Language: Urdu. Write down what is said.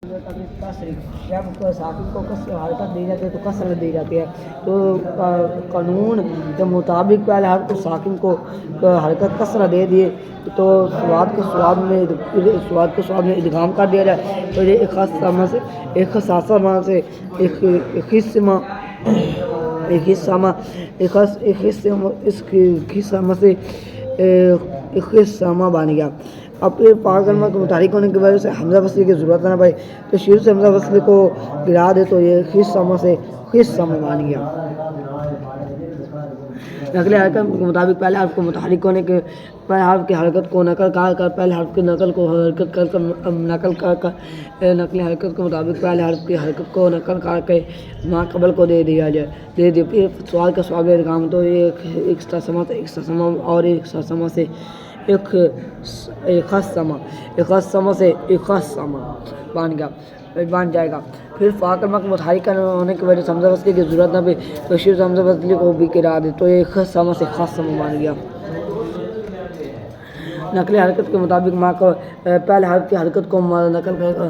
جب ساکن کو حرکت دی جاتی ہے تو کثرت دی جاتی ہے، تو قانون کے مطابق پہلے حرف کو ساکن کو حرکت کثرت دے دیے تو سواد کو سواد میں ادغام کر دیا جائے، تو یہ ایک خاص سما سے ایک خاصا سے ایک حصہ بن گیا۔ اب پھر پاک کلمہ کو متحرک ہونے کی وجہ سے حمزہ وصلی کی ضرورت نہ پڑی، تو شروع سے حمزہ وصلی کو گرا دے تو یہ خصامہ سے خصامہ بن گیا۔ نقل حرکت کے مطابق پہلے حرف کو متحرک ہونے کے پہلے حرف کی حرکت کو نقل کر پہلے حرف کی نقل حرکت کے مطابق پہلے حرف کی حرکت کو نقل کر کے ما قبل کو دے دیا پھر سوال کا سوال ادغام، تو یہ ایک سما سے ایک سما اور ایک سما سے ایک خاص سے ایک خاص سما بن جائے گا۔ پھر فا کلمہ کو متحرک ہونے کی وجہ سے حمزہ وصلی کی ضرورت نہ پڑی، تو شروع سے حمزہ وصلی کو بھی گرا دے تو یہ خصامہ سے خاصامہ بن گیا۔ نقل حرکت کے مطابق پہلے حرف کی حرکت کو نقل کر